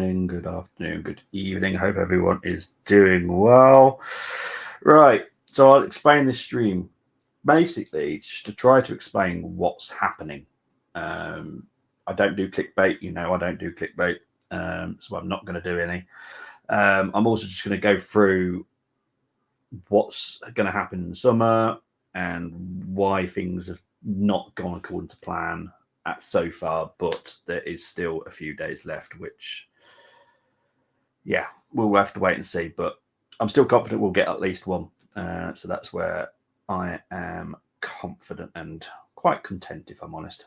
morning, good afternoon, good evening. Hope everyone is doing well. Right, so I'll explain this stream. Basically, it's just to try to explain what's happening. I don't do clickbait, I don't do clickbait, so I'm not going to do any. I'm also just going to go through what's going to happen in the summer and why things have not gone according to plan so far, but there is still a few days left, which, yeah, we'll have to wait and see. But I'm still confident we'll get at least one. So that's where I am confident and quite content, if I'm honest.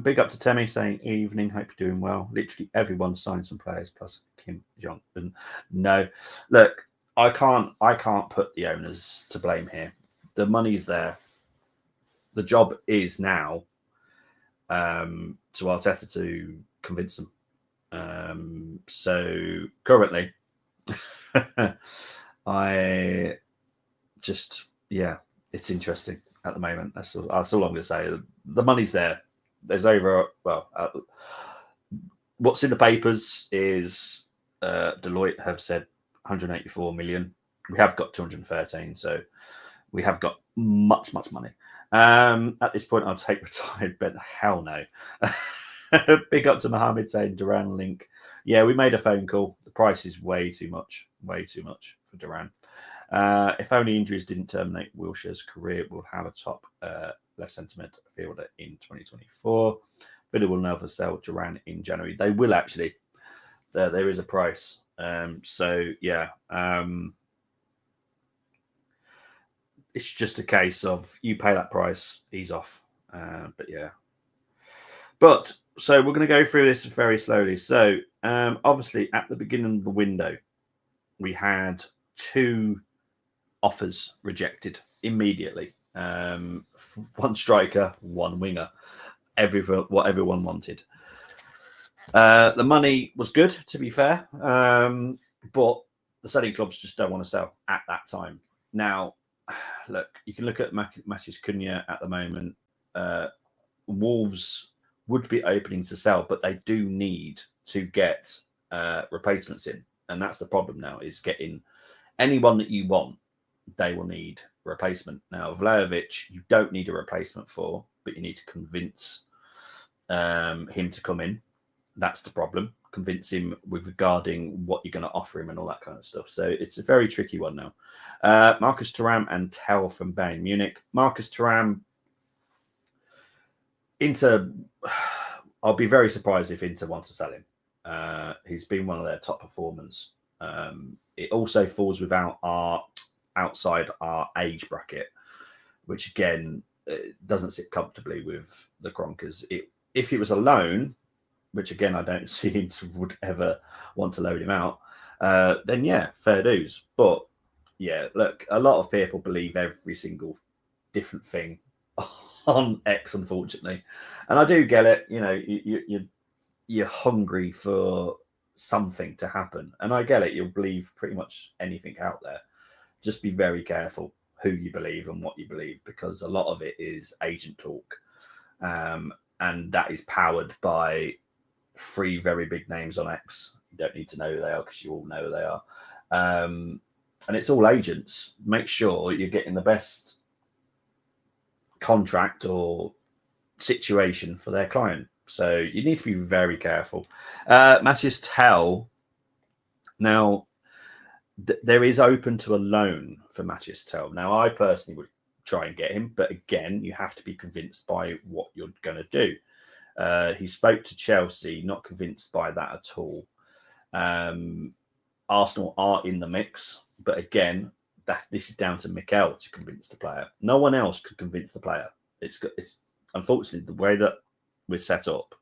Big up to Temi saying evening. Hope you're doing well. Literally everyone signed some players plus Kim Jong-un. No, look, I can't put the owners to blame here. The money's there. The job is now to Arteta to convince them. So currently, I just, it's interesting at the moment. That's all I'm going to say. The money's there. There's what's in the papers is Deloitte have said 184 million. We have got 213, so we have got much money. At this point, I'll take retired bet. Hell no. Big up to Mohammed saying Duran link. Yeah, we made a phone call. The price is way too much for Duran. If only injuries didn't terminate Wilshere's career, we'll have a top left centre midfielder in 2024. Villa will never sell Duran in January. They will actually. There is a price. It's just a case of you pay that price, he's off. So we're going to go through this very slowly. So obviously at the beginning of the window, we had 2 offers rejected immediately. One striker, one winger. What everyone wanted. The money was good, to be fair, but the selling clubs just don't want to sell at that time. Now, look, you can look at Matheus Cunha at the moment. Wolves would be opening to sell, but they do need to get replacements in, and that's the problem now, is getting anyone that you want. They will need a replacement. Now, Vlahovic, you don't need a replacement for, but you need to convince him to come in. That's the problem. Convince him with regarding what you're going to offer him and all that kind of stuff. So it's a very tricky one now. Marcus Thuram and Tell from Bayern Munich. Marcus Thuram, Inter, I'll be very surprised if Inter want to sell him. He's been one of their top performers. It also falls outside our age bracket, which again doesn't sit comfortably with the Kroenkes. If it was a loan, which again I don't see Inter would ever want to load him out, then yeah, fair dues. But yeah, look, a lot of people believe every single different thing on X, unfortunately, and I do get it. You're hungry for something to happen, and I get it. You'll believe pretty much anything out there. Just be very careful who you believe and what you believe, because a lot of it is agent talk, and that is powered by 3 very big names on X. You don't need to know who they are because you all know who they are, and it's all agents. Make sure you're getting the best contract or situation for their client. So you need to be very careful. Matthias Tell, now there is open to a loan for Matthias Tell. Now I personally would try and get him, but again, you have to be convinced by what you're going to do. He spoke to Chelsea, not convinced by that at all. Arsenal are in the mix, but again, this is down to Mikel to convince the player. No one else could convince the player. It's unfortunately the way that we're set up.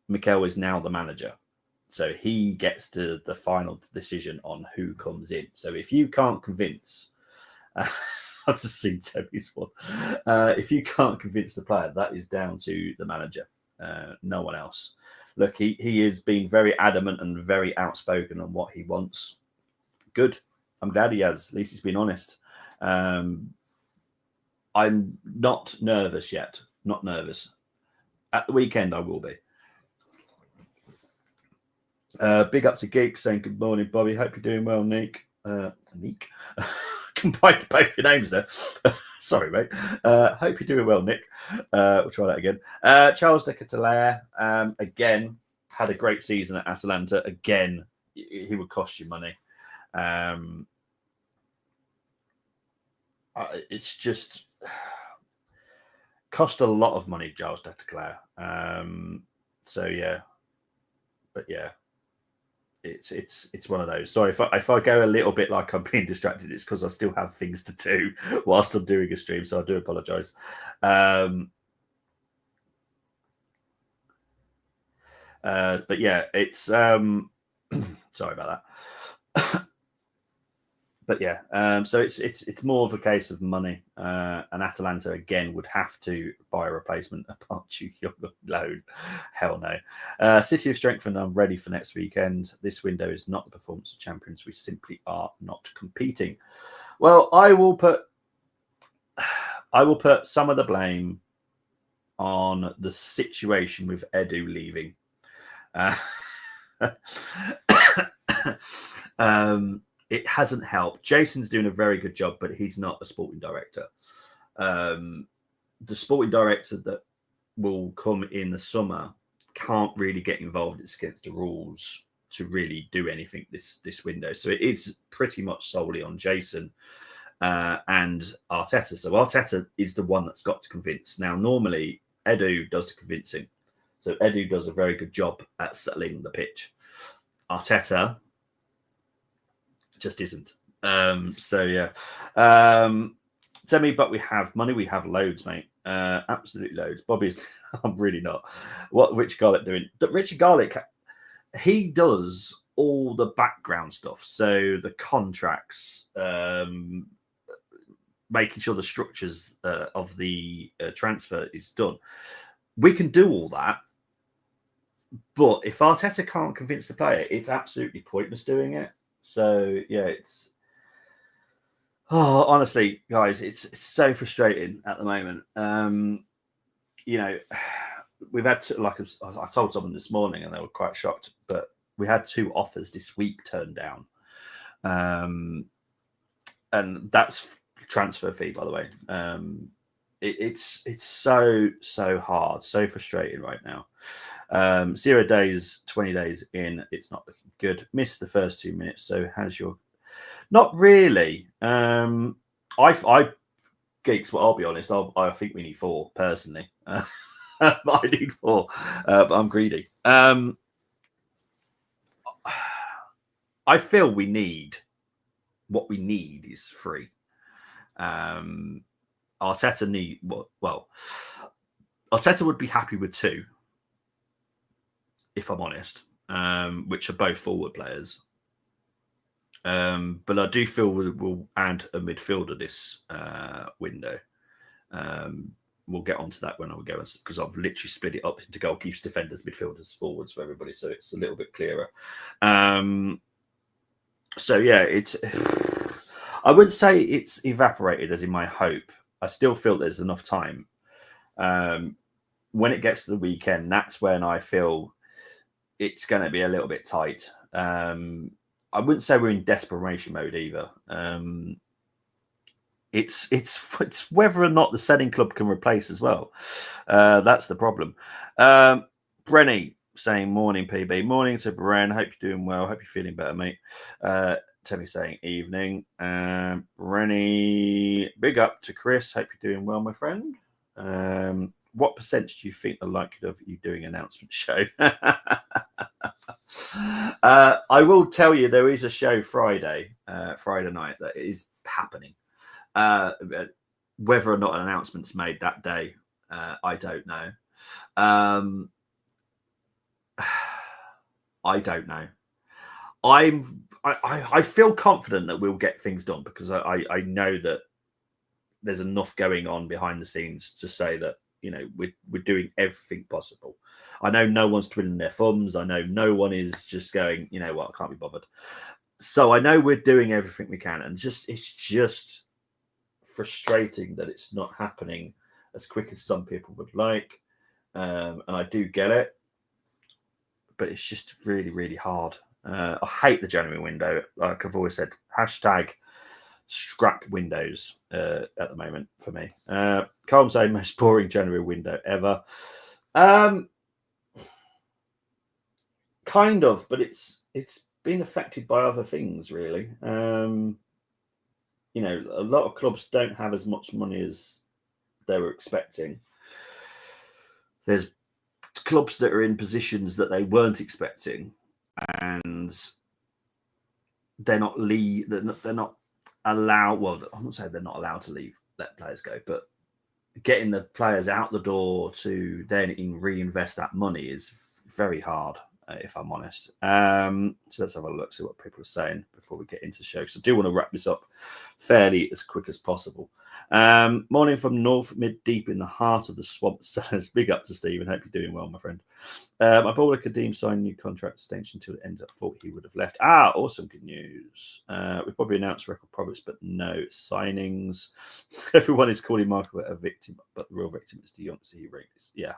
Mikel is now the manager, so he gets to the final decision on who comes in. So if you can't convince, I've just seen Toby's one. If you can't convince the player, that is down to the manager. No one else. Look, he has been very adamant and very outspoken on what he wants. Good. I'm glad he has. At least he's been honest. I'm not nervous yet. Not nervous. At the weekend, I will be. Big up to Geek saying good morning, Bobby. Hope you're doing well, Nick. Nick. Combined both your names there. Sorry, mate. Hope you're doing well, Nick. We'll try that again. Charles de Ketelaere, again, had a great season at Atalanta. Again, he would cost you money. It's just cost a lot of money, Charles de Ketelaere. So yeah, but yeah. It's one of those. Sorry if I go a little bit like I'm being distracted, it's because I still have things to do whilst I'm doing a stream, so I do apologise. But yeah, it's sorry about that. But yeah, so it's more of a case of money, and Atalanta again would have to buy a replacement apart from loan. Hell no. City have strengthened. I'm ready for next weekend. This window is not the performance of champions. We simply are not competing. Well, I will put some of the blame on the situation with Edu leaving. It hasn't helped. Jason's doing a very good job, but he's not a sporting director. The sporting director that will come in the summer can't really get involved. It's against the rules to really do anything this window. So it is pretty much solely on Jason and Arteta. So Arteta is the one that's got to convince. Now, normally Edu does the convincing. So Edu does a very good job at settling the pitch. Arteta just isn't. So yeah. Tell me, but we have money. We have loads, mate. Absolutely loads. Bobby's. I'm really not. What Richard Garlick doing? Richard Garlick, he does all the background stuff. So the contracts, making sure the structures of the transfer is done. We can do all that. But if Arteta can't convince the player, it's absolutely pointless doing it. So yeah, it's honestly, guys, it's so frustrating at the moment. You know, we've had like I told someone this morning, and they were quite shocked. But we had 2 offers this week turned down, and that's transfer fee, by the way. It's so hard, so frustrating right now. 0 days, 20 days in, it's not looking good. Missed the first 2 minutes, so has your not really. I Geeks, well, I'll be honest, I think we need 4 personally. I need 4, but I'm greedy. I feel we need what we need is 3. Arteta need well, Arteta would be happy with 2, if I'm honest, which are both forward players. But I do feel we'll add a midfielder this window. We'll get onto that when I go, because I've literally split it up into goalkeepers, defenders, midfielders, forwards for everybody, so it's a little bit clearer. So yeah, it's. I wouldn't say it's evaporated as in my hope. I still feel there's enough time. When it gets to the weekend, that's when I feel it's going to be a little bit tight. I wouldn't say we're in desperation mode either. It's whether or not the selling club can replace as well. That's the problem. Brenny saying morning, PB. Morning to Bren. Hope you're doing well. Hope you're feeling better, mate. Temmie saying evening. Brenny, big up to Chris. Hope you're doing well, my friend. What percentage do you think the likelihood of you doing an announcement show? I will tell you there is a show Friday night that is happening. Whether or not an announcement's made that day, I don't know. I don't know. I feel confident that we'll get things done because I know that there's enough going on behind the scenes to say that, you know, we're doing everything possible. I know no one's twiddling their thumbs. I know no one is just going, you know what, I can't be bothered. So I know we're doing everything we can, and it's just frustrating that it's not happening as quick as some people would like. And I do get it. but it's just really, really hard. I hate the January window. Like I've always said, hashtag scrap windows at the moment for me. Can't say most boring January window ever. Kind of, but it's been affected by other things, really. You know, a lot of clubs don't have as much money as they were expecting. There's clubs that are in positions that they weren't expecting, and they're not they're not allowed. Well, I'm not saying they're not allowed to let players go, but getting the players out the door to then reinvest that money is very hard, if I'm honest. So let's have a look, see what people are saying before we get into the show. So I do want to wrap this up fairly as quick as possible. Morning from North Mid, deep in the heart of the swamp sellers. Big up to Stephen. Hope you're doing well, my friend. My boy Kadeem signed new contract extension until the end. I thought he would have left. Awesome, good news. We probably announced record progress, but no signings. Everyone is calling Michael a victim, but the real victim is Deontay Reeves. Yeah,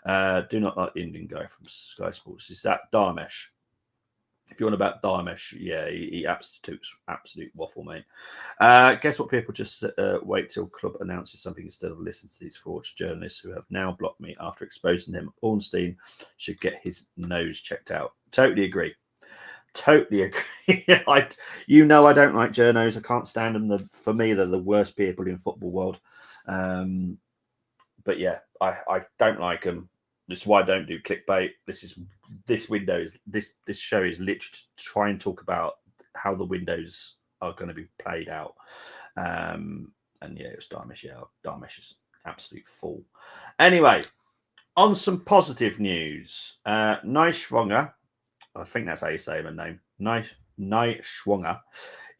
100%. Do not like the Indian guy from Sky Sports. Is that Dharmesh? If you're on about Dharmesh, yeah, he absolute waffle, mate. Guess what? People just wait till club announces something instead of listen to these forged journalists who have now blocked me after exposing him. Ornstein should get his nose checked out. Totally agree. Totally agree. I don't like journos. I can't stand them. For me, they're the worst people in football world. But yeah, I don't like them. This is why I don't do clickbait. This show is literally to try and talk about how the windows are going to be played out. And yeah, it was Dharmesh. Yeah, Dharmesh is absolute fool. Anyway, on some positive news. Neishwonger, I think that's how you say her name. Neishwonger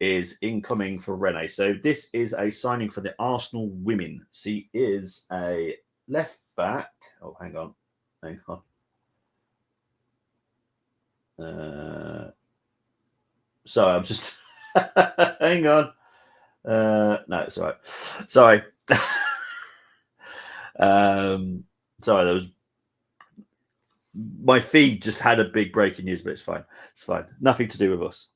is incoming for Rennes. So this is a signing for the Arsenal women. She is a left back. Oh, hang on. Sorry, I'm just hang on. No, it's all right. Sorry. Sorry, there was my feed just had a big breaking news, but it's fine. It's fine. Nothing to do with us.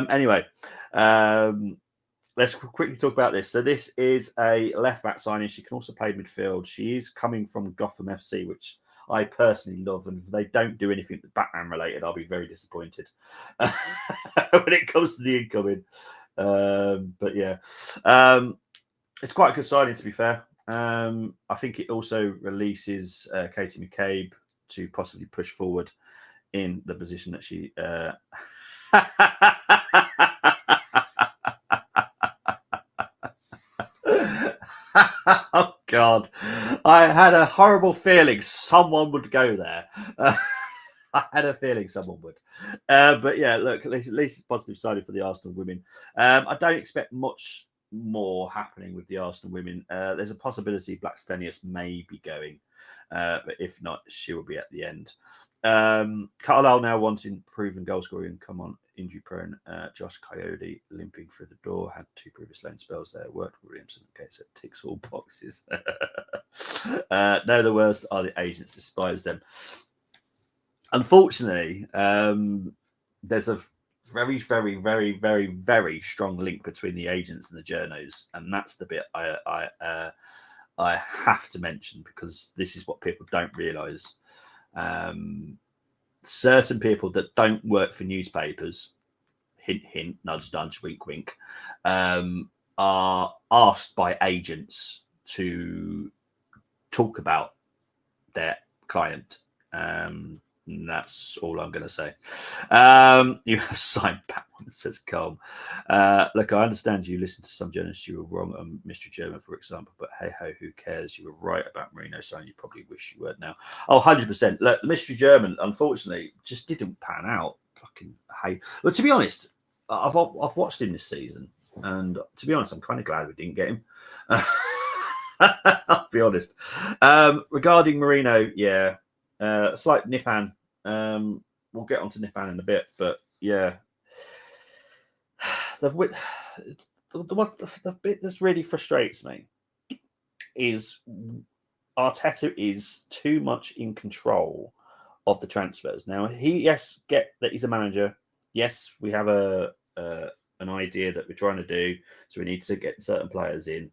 Anyway, let's quickly talk about this. So this is a left back signing. She can also play midfield. She is coming from Gotham FC, which I personally love, and if they don't do anything Batman related, I'll be very disappointed when it comes to the incoming. But yeah, it's quite a good signing, to be fair. I think it also releases Katie McCabe to possibly push forward in the position that she. Oh God, I had a horrible feeling someone would go there. I had a feeling someone would. But yeah, look, at least it's positive signing for the Arsenal women. I don't expect much more happening with the Arsenal women. There's a possibility Blackstenius may be going, but if not, she will be at the end. Carlisle now wanting proven goal scoring. Come on, injury prone. Josh Coyote limping through the door. Had 2 previous loan spells there. Worked with Williamson. Okay, so it ticks all boxes. No, the worst are the agents. Despise them. Unfortunately, there's a very, very, very, very, very strong link between the agents and the journos, and that's the bit I have to mention, because this is what people don't realise. Certain people that don't work for newspapers, hint, hint, nudge, nudge, wink, wink, are asked by agents to talk about their client. And that's all I'm going to say. You have signed Batwoman, says Colm. Look, I understand you listened to some journalists. You were wrong on Mystery German, for example, but hey ho, who cares? You were right about Marino signing. You probably wish you weren't now. Oh, 100%. Look, Mystery German, unfortunately, just didn't pan out. Fucking hey. But to be honest, I've watched him this season, and to be honest, I'm kind of glad we didn't get him. I'll be honest. Regarding Marino, yeah. Slight Nipan. We'll get onto Nipan in a bit, but yeah, the bit that really frustrates me is Arteta is too much in control of the transfers. Now, get that he's a manager. Yes, we have an idea that we're trying to do, so we need to get certain players in.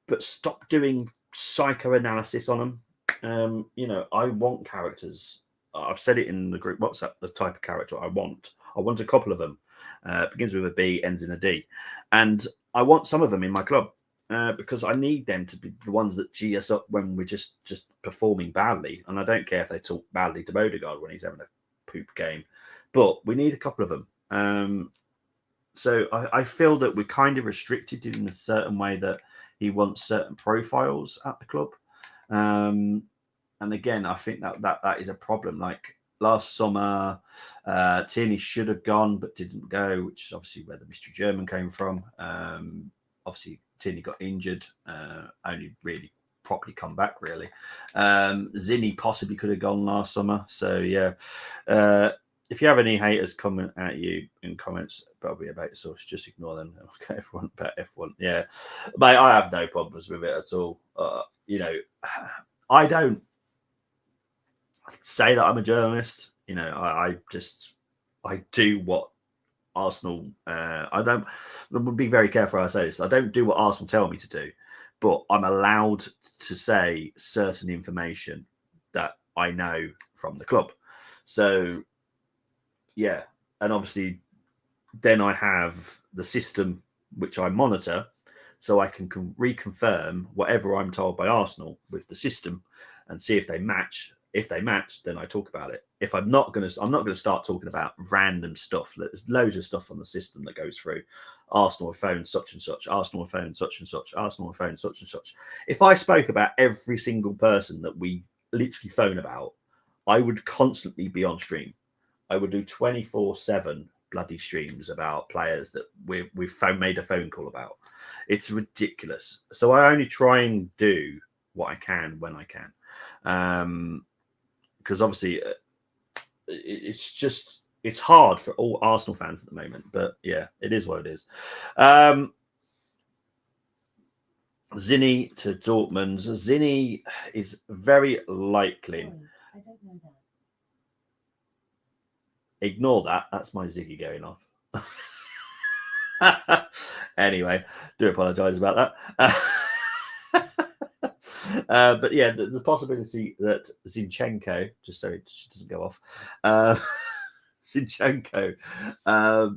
But stop doing psychoanalysis on them. I want characters. I've said it in the group WhatsApp, the type of character I want. I want a couple of them. Begins with a B, ends in a D. And I want some of them in my club because I need them to be the ones that G us up when we're just performing badly. And I don't care if they talk badly to Odegaard when he's having a poop game. But we need a couple of them. So I feel that we're kind of restricted in a certain way that he wants certain profiles at the club. And again, I think that is a problem. Like last summer, Tierney should have gone but didn't go, which is obviously where the Mystery German came from. Obviously, Tierney got injured, only really properly come back, really. Zinni possibly could have gone last summer. So, yeah. If you have any haters coming at you in comments, probably about the source, just ignore them. Okay, everyone about F1. Yeah. Mate, I have no problems with it at all. I don't say that I'm a journalist. I do what Arsenal. I would be very careful how I say this. I don't do what Arsenal tell me to do, but I'm allowed to say certain information that I know from the club. So, yeah, and obviously, then I have the system which I monitor, so I can reconfirm whatever I'm told by Arsenal with the system, and see if they match. If they match, then I talk about it. If I'm not going to start talking about random stuff. There's loads of stuff on the system that goes through. Arsenal have phoned such and such. Arsenal have phoned such and such. Arsenal have phoned such and such. If I spoke about every single person that we literally phone about, I would constantly be on stream. I would do 24/7 bloody streams about players that we've made a phone call about. It's ridiculous. So I only try and do what I can when I can. Because obviously it's hard for all Arsenal fans at the moment. But yeah, it is what it is. Zinni to Dortmund. Zinni is very likely. Sorry, I don't know that. Ignore that. That's my Ziggy going off. Anyway, do apologise about that. But yeah, the possibility that Zinchenko, just so it doesn't go off, Zinchenko, I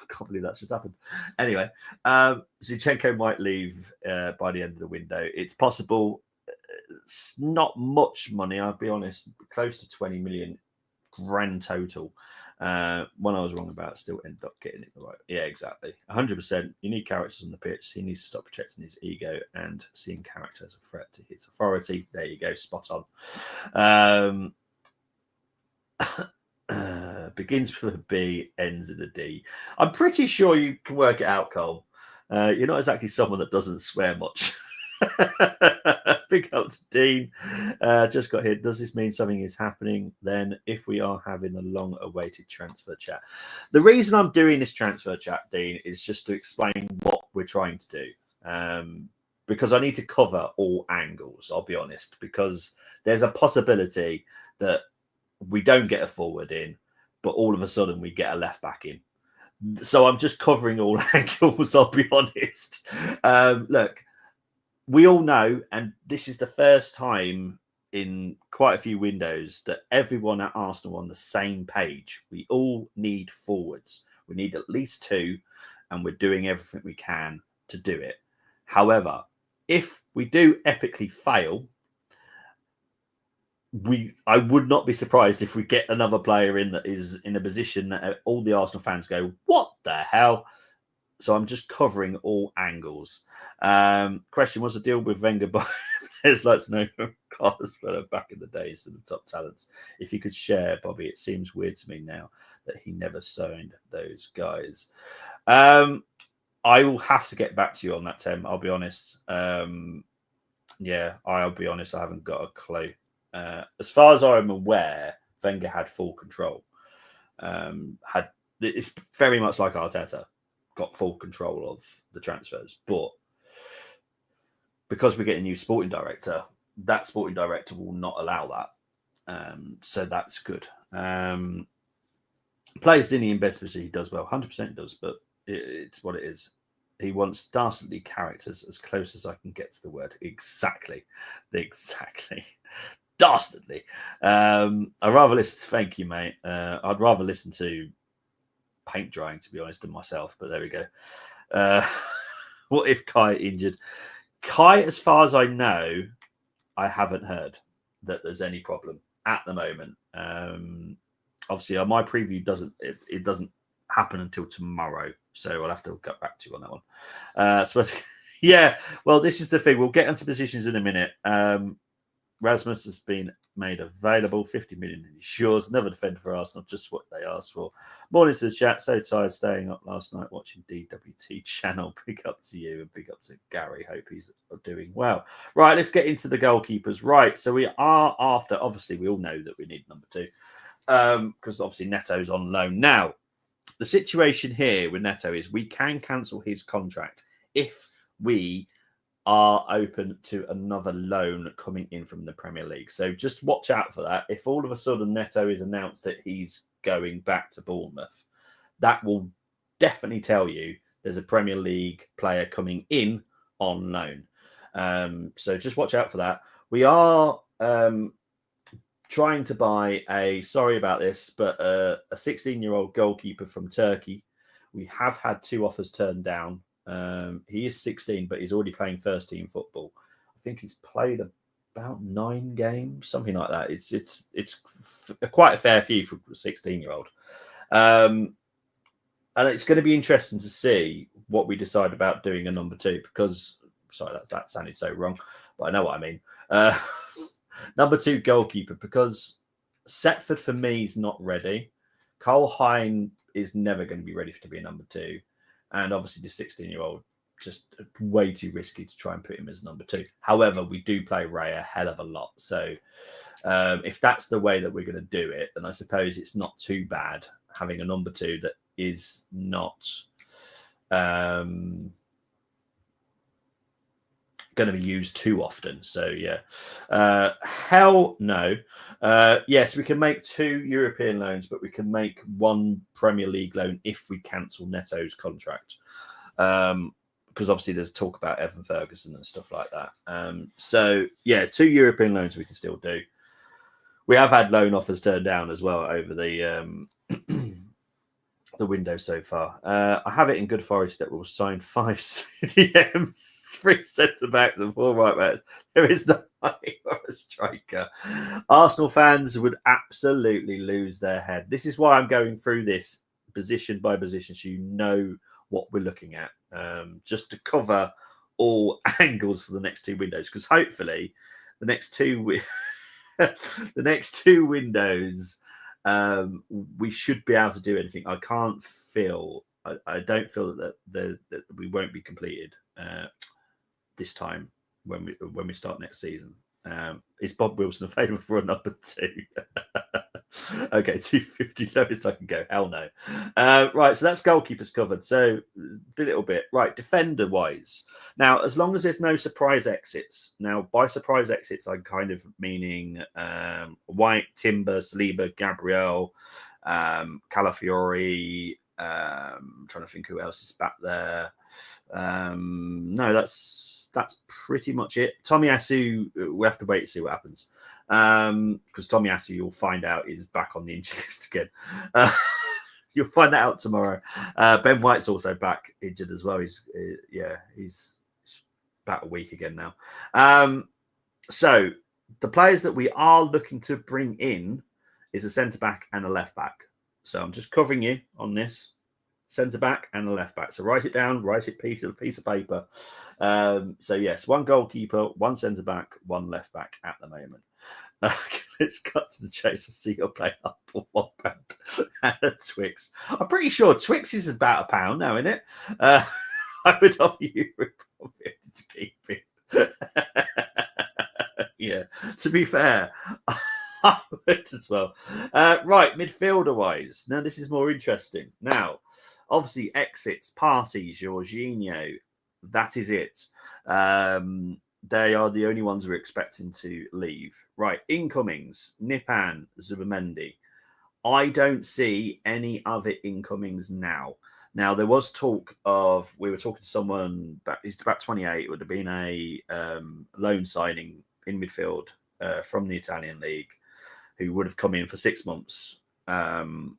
can't believe that just happened. Anyway, Zinchenko might leave by the end of the window. It's possible. It's not much money, I'll be honest, close to 20 million grand total. One I was wrong about, still ended up getting it right. Yeah, exactly. 100%. You need characters on the pitch. He needs to stop protecting his ego and seeing character as a threat to his authority. There you go, spot on. Begins with a B, ends in a D. I'm pretty sure you can work it out, Cole. You're not exactly someone that doesn't swear much. Big up to Dean. Just got here. Does this mean something is happening then if we are having a long awaited transfer chat? The reason I'm doing this transfer chat, Dean, is just to explain what we're trying to do. Because I need to cover all angles, I'll be honest, because there's a possibility that we don't get a forward in, but all of a sudden we get a left back in. So I'm just covering all angles, I'll be honest. Look, we all know, and this is the first time in quite a few windows that everyone at Arsenal on the same page. We all need forwards. We need at least two, and we're doing everything we can to do it. However, if we do epically fail, I would not be surprised if we get another player in that is in a position that all the Arsenal fans go, what the hell? So I'm just covering all angles. Question, what's the deal with Wenger buying players like Snow Carlos back in the days of the top talents? If you could share, Bobby, it seems weird to me now that he never signed those guys. I will have to get back to you on that, Tim. I'll be honest. Yeah, I'll be honest. I haven't got a clue. As far as I'm aware, Wenger had full control. It's very much like Arteta. Got full control of the transfers, but because we get a new sporting director, that sporting director will not allow that. So that's good. Plays Zinni in best position, he does well. 100% does, but it's what it is. He wants dastardly characters as close as I can get to the word. Exactly. Dastardly. I'd rather listen to, thank you, mate. I'd rather listen to paint drying, to be honest, than myself, but there we go. What if Kai injured? Kai, as far as I know, I haven't heard that there's any problem at the moment. Obviously, my preview doesn't happen until tomorrow, so I'll have to get back to you on that one. So yeah, well, this is the thing. We'll get into positions in a minute. Rasmus has been made available. 50 million in his yours. Another defender for Arsenal, just what they asked for. Morning to the chat. So tired staying up last night watching DWT channel. Big up to you and big up to Gary. Hope he's doing well. Right, let's get into the goalkeepers. Right, so we are after, obviously, we all know that we need number 2 because obviously Neto's on loan. Now, the situation here with Neto is we can cancel his contract if we are open to another loan coming in from the Premier League. So just watch out for that. If all of a sudden Neto is announced that he's going back to Bournemouth, that will definitely tell you there's a Premier League player coming in on loan. So just watch out for that. We are trying to buy sorry about this, but a 16-year-old goalkeeper from Turkey. We have had 2 offers turned down. He is 16, but he's already playing first team football. I think he's played about 9 games, something like that. It's quite a fair few for a 16-year-old. And it's going to be interesting to see what we decide about doing a number 2 because, sorry, that sounded so wrong, but I know what I mean. Number 2 goalkeeper, because Setford for me is not ready. Cole Hine is never going to be ready to be a number 2. And obviously, the 16-year-old, just way too risky to try and put him as number 2. However, we do play Ray a hell of a lot. So if that's the way that we're going to do it, then I suppose it's not too bad having a number 2 that is not going to be used too often. So, yeah. Hell no. Yes, we can make 2 European loans, but we can make 1 Premier League loan if we cancel Neto's contract. Because obviously there's talk about Evan Ferguson and stuff like that. So, yeah, 2 European loans we can still do. We have had loan offers turned down as well over the the window so far. I have it in good forest that will sign 5 CDMs, 3 centre-backs and 4 right-backs. There is no money for a striker. Arsenal fans would absolutely lose their head. This is why I'm going through this position by position so you know what we're looking at, just to cover all angles for the next 2 windows, because hopefully the next 2 the next 2 windows we should be able to do anything. I don't feel that we won't be completed this time when we start next season. Is Bob Wilson available for a number 2? Okay, 250 lowest I can go. Hell no. Right, so that's goalkeepers covered. So a little bit. Right, defender wise. Now, as long as there's no surprise exits. Now, by surprise exits, I'm kind of meaning White, Timber, Saliba, Gabriel, Calafiori. I'm trying to think who else is back there. No, that's pretty much it. Tomiyasu, we have to wait to see what happens. Because Tomiyasu, you'll find out, is back on the injury list again. You'll find that out tomorrow. Ben White's also back injured as well. He's about a week again now. So the players that we are looking to bring in is a centre back and a left back. So I'm just covering you on this. Centre back and a left back. So write it down, write it piece of paper. So yes, 1 goalkeeper, 1 centre back, 1 left back at the moment. Let's cut to the chase. I see you're playing up for £1 and a Twix. I'm pretty sure Twix is about £1 now, isn't it? I would offer you to keep it. Yeah, to be fair, I would as well. Right, midfielder wise. Now, this is more interesting. Now, obviously, exits, parties, Jorginho. That is it. They are the only ones we're expecting to leave. Right, incomings: Nipan, Zubamendi. I don't see any other incomings now. Now there was talk of, we were talking to someone back, he's about 28. It would have been a loan signing in midfield from the Italian league, who would have come in for 6 months and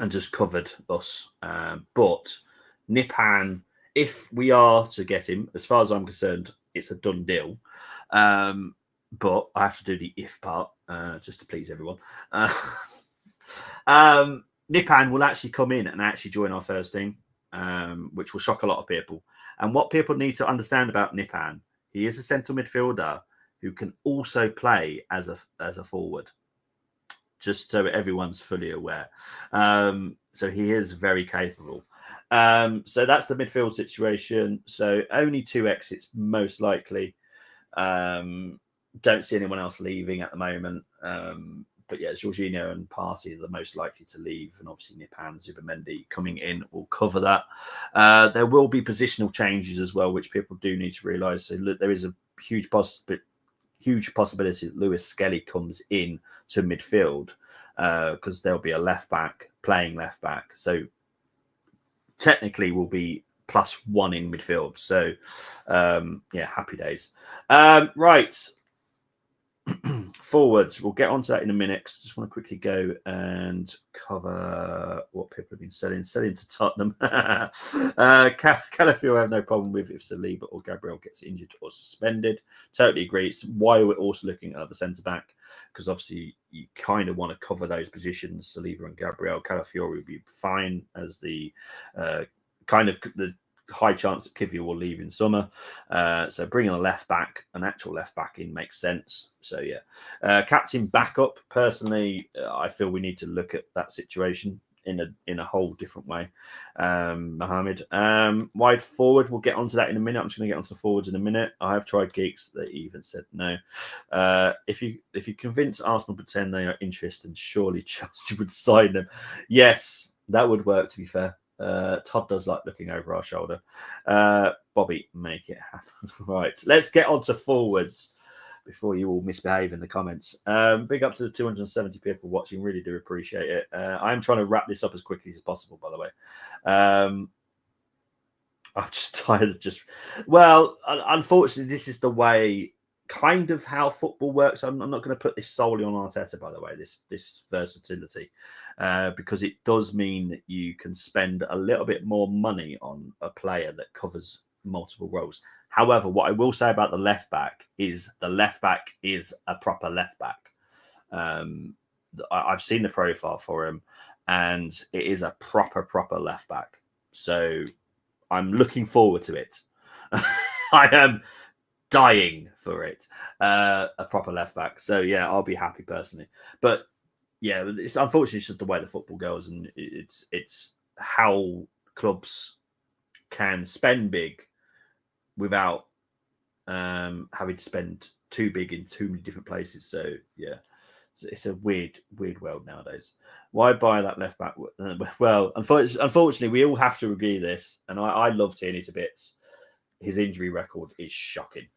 just covered us. But Nipan, if we are to get him, as far as I'm concerned, it's a done deal. But I have to do the if part just to please everyone. Nipan will actually come in and actually join our first team, which will shock a lot of people. And what people need to understand about Nipan, he is a central midfielder who can also play as a forward, just so everyone's fully aware. So he is very capable. So that's the midfield situation. So only 2 exits, most likely. Don't see anyone else leaving at the moment. But yeah, Jorginho and Partey are the most likely to leave. And obviously Nipan, Zubamendi coming in will cover that. There will be positional changes as well, which people do need to realise. So look, there is a huge possibility that Lewis Skelly comes in to midfield because there'll be a left back playing left back. So technically we'll be +1 in midfield. So yeah, happy days. Right. Forwards, we'll get onto that in a minute. Just want to quickly go and cover what people have been selling to Tottenham. Calafiori I have no problem with if Saliba or Gabriel gets injured or suspended. Totally agree. It's why we're also looking at the centre back, because obviously you kind of want to cover those positions. Saliba and Gabriel. Calafiori would be fine as the kind of the high chance that Kivia will leave in summer. So bringing a left back, an actual left back in, makes sense. So yeah, captain backup. Personally, I feel we need to look at that situation in a whole different way. Mohamed, wide forward. We'll get onto that in a minute. I'm just going to get onto the forwards in a minute. I have tried Geeks. They even said no. If you convince Arsenal pretend they are interested, surely Chelsea would sign them. Yes, that would work. To be fair. Todd does like looking over our shoulder. Bobby, make it happen. Right, let's get on to forwards before you all misbehave in the comments. Big up to the 270 people watching. Really do appreciate it. I'm trying to wrap this up as quickly as possible, by the way. I'm just tired of well, unfortunately, this is the way kind of how football works. I'm not going to put this solely on Arteta, by the way, this versatility, because it does mean that you can spend a little bit more money on a player that covers multiple roles. However, what I will say about the left back is a proper left back. I've seen the profile for him, and it is a proper left back. So I'm looking forward to it. I am dying for it, a proper left back. So yeah, I'll be happy personally. But yeah, it's unfortunately it's just the way the football goes, and it's how clubs can spend big without having to spend too big in too many different places. So yeah, it's a weird world nowadays. Why buy that left back? Well, unfortunately, we all have to agree this, and I love Tierney to bits. His injury record is shocking.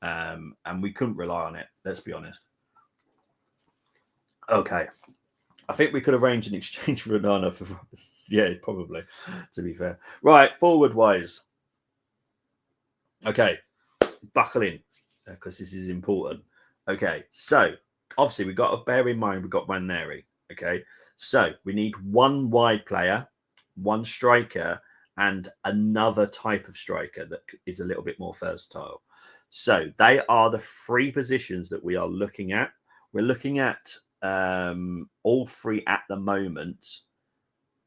And we couldn't rely on it. Let's be honest. Okay. I think we could arrange an exchange for Onana for yeah, probably, to be fair. Right, forward-wise. Okay, buckle in, because this is important. Okay, so, obviously, we've got to bear in mind we've got Nwaneri. Okay, so we need one wide player, one striker, and another type of striker that is a little bit more versatile. So they are the 3 positions that we are looking at. We're looking at all 3 at the moment,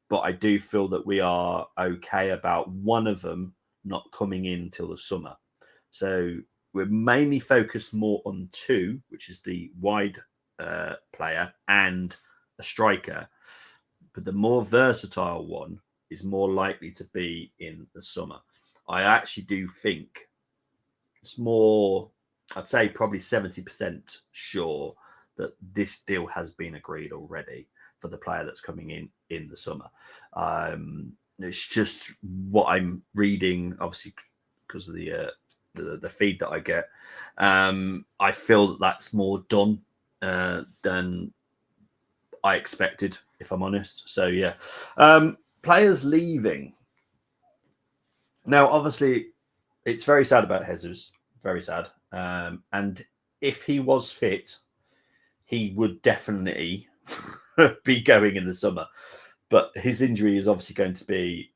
but I do feel that we are okay about one of them not coming in until the summer. So we're mainly focused more on 2, which is the wide player and a striker. But the more versatile one is more likely to be in the summer. I actually do think it's more, I'd say probably 70% sure that this deal has been agreed already for the player that's coming in the summer. It's just what I'm reading, obviously, because of the the feed that I get. I feel that that's more done than I expected, if I'm honest. So yeah, players leaving. Now, obviously, it's very sad about Jesus. Very sad. And if he was fit, he would definitely be going in the summer. But his injury is obviously going to be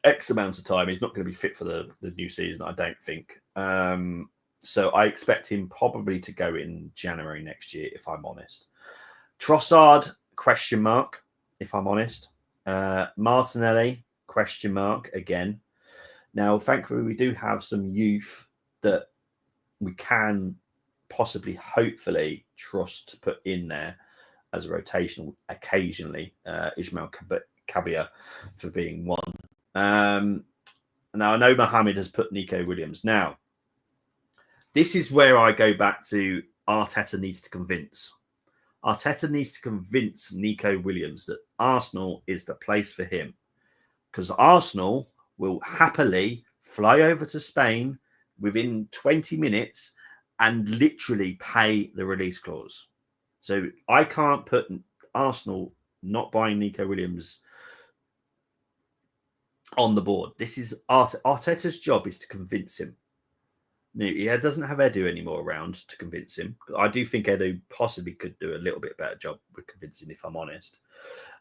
X amount of time. He's not going to be fit for the new season, I don't think. So I expect him probably to go in January next year, if I'm honest. Trossard, question mark, if I'm honest. Martinelli, question mark again. Now, thankfully, we do have some youth that we can possibly, hopefully, trust to put in there as a rotational occasionally. Ismail Kabia for being one. Now, I know Mohamed has put Nico Williams. Now, this is where I go back to Arteta needs to convince. Arteta needs to convince Nico Williams that Arsenal is the place for him. Because Arsenal will happily fly over to Spain within 20 minutes and literally pay the release clause. So I can't put Arsenal not buying Nico Williams on the board. This is Arteta's job is to convince him. He doesn't have Edu anymore around to convince him. I do think Edu possibly could do a little bit better job with convincing, if I'm honest.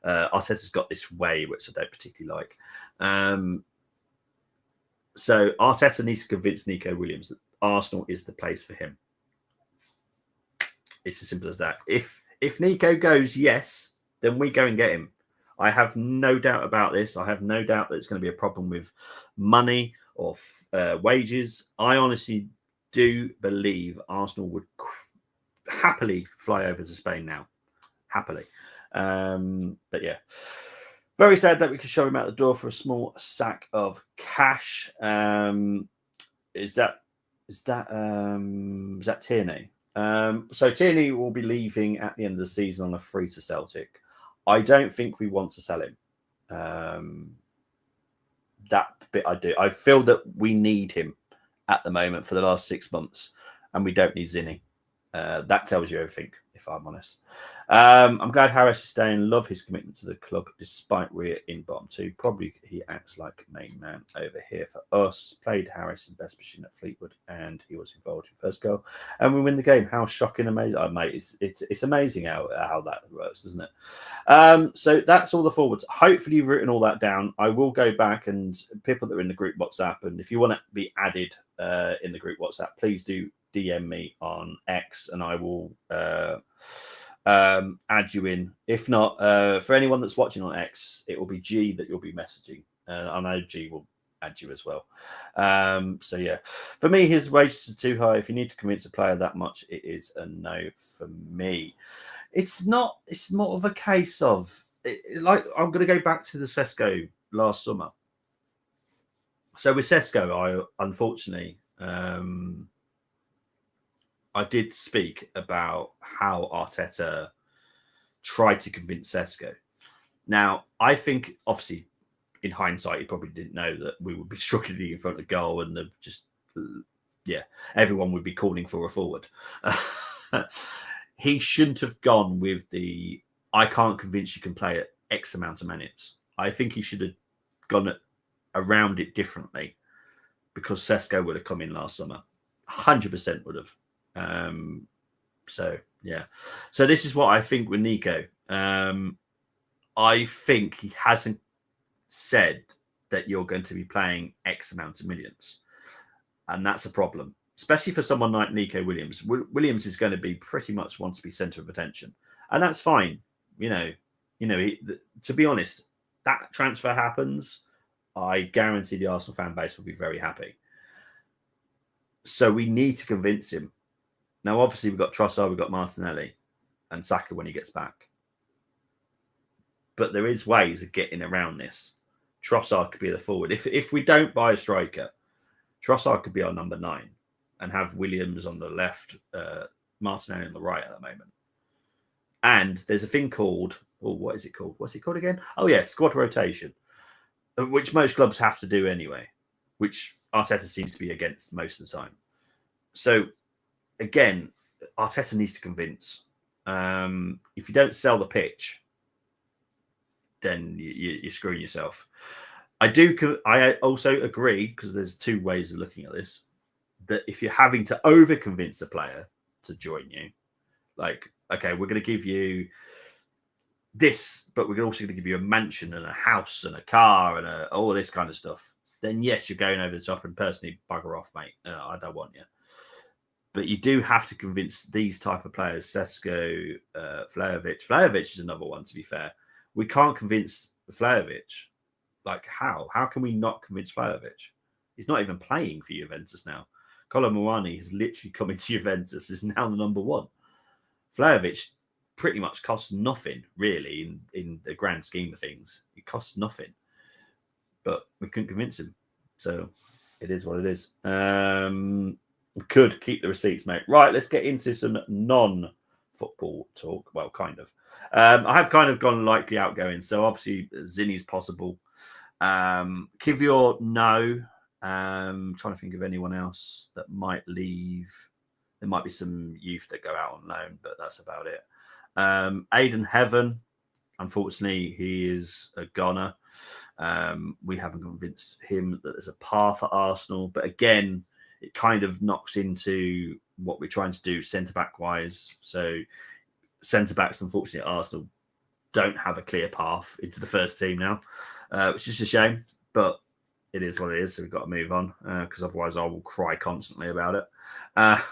Arteta's got this way, which I don't particularly like. So Arteta needs to convince Nico Williams that Arsenal is the place for him. It's as simple as that. If Nico goes yes, then we go and get him. I have no doubt about this. I have no doubt that it's going to be a problem with money or wages. I honestly do believe Arsenal would happily fly over to Spain now. Happily. But yeah. Very sad that we could show him out the door for a small sack of cash. Is that Tierney? So Tierney will be leaving at the end of the season on a free to Celtic. I don't think we want to sell him. That bit I do. I feel that we need him at the moment for the last 6 months, and we don't need Zinni. That tells you everything, if I'm honest. I'm glad Harris is staying. Love his commitment to the club, despite we're in bottom two. Probably he acts like main man over here for us. Played Harris in best position at Fleetwood, and he was involved in first goal. And we win the game. How shocking, amazing! Oh, mate, it's amazing how that works, isn't it? So that's all the forwards. Hopefully you've written all that down. I will go back and people that are in the group WhatsApp, and if you want to be added in the group WhatsApp, please do DM me on X and I will add you in. If not, for anyone that's watching on X, it will be G that you'll be messaging. I know G will add you as well. So yeah, for me, his wages are too high. If you need to convince a player that much, it is a no for me. It's not. It's more of a case of like I'm going to go back to the Sesko last summer. So with Sesko, I unfortunately. I did speak about how Arteta tried to convince Sesko. Now, I think, obviously, in hindsight, he probably didn't know that we would be struggling in front of goal and everyone would be calling for a forward. He shouldn't have gone with I can't convince you can play at X amount of minutes. I think he should have gone around it differently because Sesko would have come in last summer. 100% would have. So this is what I think with Nico. I think he hasn't said that you're going to be playing X amount of millions, and that's a problem, especially for someone like Nico Williams. Williams is going to be pretty much wants to be centre of attention, and that's fine. To be honest, that transfer happens, I guarantee the Arsenal fan base will be very happy. So we need to convince him. Now, obviously, we've got Trossard, we've got Martinelli and Saka when he gets back. But there is ways of getting around this. Trossard could be the forward. If we don't buy a striker, Trossard could be our number 9 and have Williams on the left, Martinelli on the right at the moment. And there's a thing called, what is it called? What's it called again? Oh, yeah, squad rotation, which most clubs have to do anyway, which Arteta seems to be against most of the time. So again, Arteta needs to convince. If you don't sell the pitch, then you're screwing yourself. I also agree, because there's two ways of looking at this, that if you're having to over convince a player to join you, like, okay, we're going to give you this, but we're also going to give you a mansion and a house and a car and all this kind of stuff, then yes, you're going over the top, and personally, bugger off, mate. I don't want you. But you do have to convince these type of players, Sesko, Vlahovic. Vlahovic is another one, to be fair. We can't convince Vlahovic. Like, how? How can we not convince Vlahovic? He's not even playing for Juventus now. Kolo Muani has literally come into Juventus, is now the number one. Vlahovic pretty much costs nothing, really, in the grand scheme of things. It costs nothing. But we couldn't convince him. So it is what it is. We could keep the receipts, mate. Right, let's get into some non-football talk. Well, kind of. I have kind of gone likely outgoing. So obviously, Zinni's possible. Kivior, no. Trying to think of anyone else that might leave. There might be some youth that go out on loan, but that's about it. Aidan Heaven, unfortunately, he is a goner. We haven't convinced him that there's a path at Arsenal, but again, it kind of knocks into what we're trying to do centre-back wise. So centre-backs, unfortunately, at Arsenal don't have a clear path into the first team now, which is a shame, but it is what it is. So we've got to move on, because otherwise I will cry constantly about it. But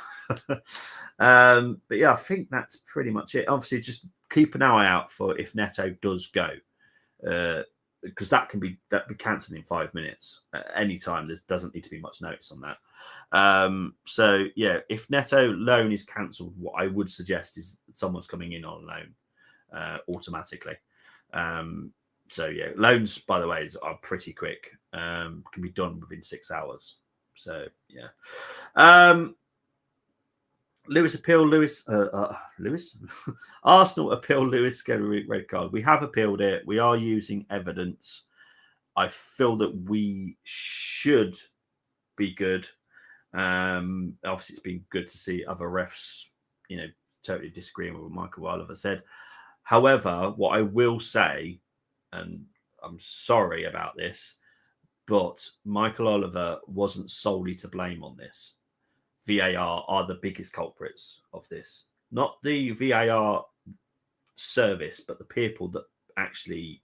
yeah, I think that's pretty much it. Obviously, just keep an eye out for if Neto does go, because that can be cancelled in 5 minutes at any time. There doesn't need to be much notice on that. So yeah, if Neto loan is cancelled, what I would suggest is someone's coming in on loan automatically. So yeah, loans, by the way, are pretty quick. Can be done within 6 hours. So yeah. Lewis Arsenal appeal Lewis Skelly red card. We have appealed it. We are using evidence. I feel that we should be good. Obviously, it's been good to see other refs, totally disagreeing with what Michael Oliver said. However, what I will say, and I'm sorry about this, but Michael Oliver wasn't solely to blame on this. VAR are the biggest culprits of this. Not the VAR service, but the people that actually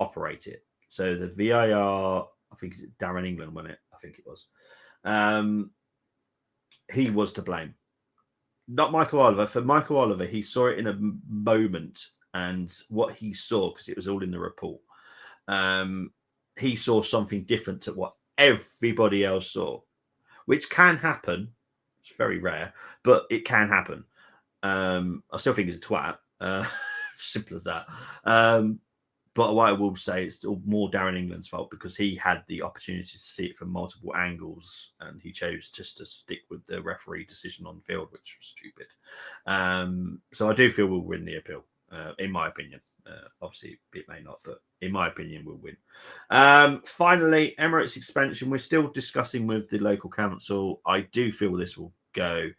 operate it. So the VAR, I think it's Darren England won it. I think it was. He was to blame. Not Michael Oliver. For Michael Oliver, he saw it in a moment, and what he saw, because it was all in the report, he saw something different to what everybody else saw, which can happen. It's very rare, but it can happen. I still think he's a twat. Simple as that. But what I will say, it's still more Darren England's fault, because he had the opportunity to see it from multiple angles, and he chose just to stick with the referee decision on the field, which was stupid. So I do feel we'll win the appeal, in my opinion. Obviously, it may not, but in my opinion, we'll win. Finally, Emirates expansion. We're still discussing with the local council. I do feel this will go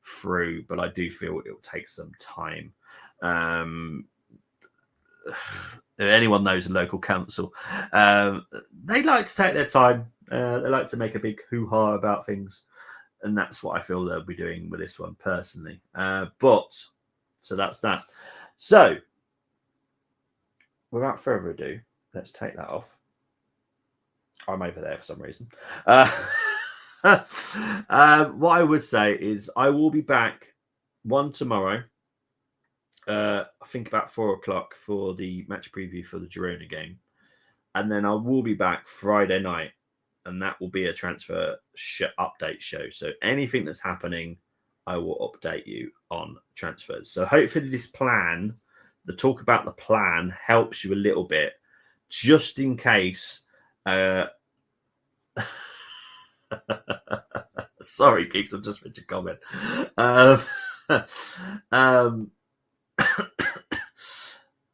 through, but I do feel it will take some time. Anyone knows the local council, they like to take their time. They like to make a big hoo-ha about things, and that's what I feel they'll be doing with this one personally. So that's that. So without further ado, let's take that off. I'm over there for some reason. What I would say is I will be back tomorrow. I think about 4:00 for the match preview for the Girona game. And then I will be back Friday night, and that will be a transfer update show. So anything that's happening, I will update you on transfers. So hopefully this plan, the talk about the plan, helps you a little bit, just in case. Sorry, Geeks, I've just read your comment.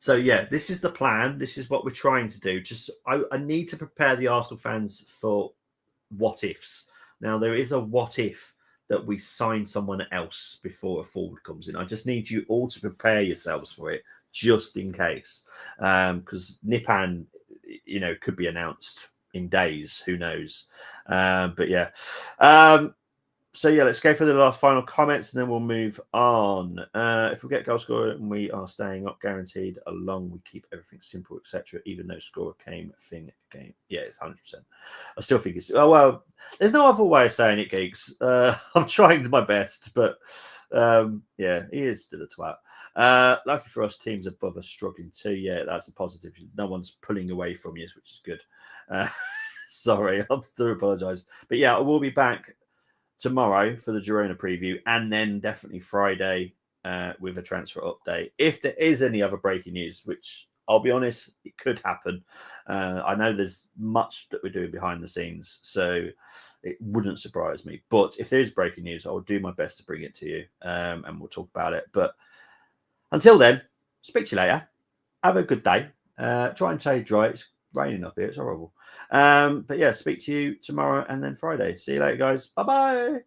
So yeah, this is the plan. This is what we're trying to do. Just I need to prepare the Arsenal fans for what ifs. Now, there is a what if that we sign someone else before a forward comes in. I just need you all to prepare yourselves for it, just in case, because Nipan, could be announced in days. Who knows? But yeah. So yeah, let's go for the last final comments and then we'll move on. If we get goal scorer and we are staying up guaranteed along, we keep everything simple, etc. Even though scorer came thing game. Yeah, it's 100%. I still think it's well. There's no other way of saying it, geeks. I'm trying my best, but yeah, he is still a twat. Lucky for us, teams above us struggling too. Yeah, that's a positive. No one's pulling away from you, which is good. Sorry, I do apologise, but yeah, I will be back tomorrow for the Girona preview, and then definitely Friday with a transfer update. If there is any other breaking news, which I'll be honest, it could happen. I know there's much that we're doing behind the scenes, so it wouldn't surprise me. But if there is breaking news, I'll do my best to bring it to you, and we'll talk about it. But until then, speak to you later. Have a good day. Try and stay dry. It's raining up here. It's horrible. But yeah, speak to you tomorrow and then Friday. See you later, guys. Bye-bye.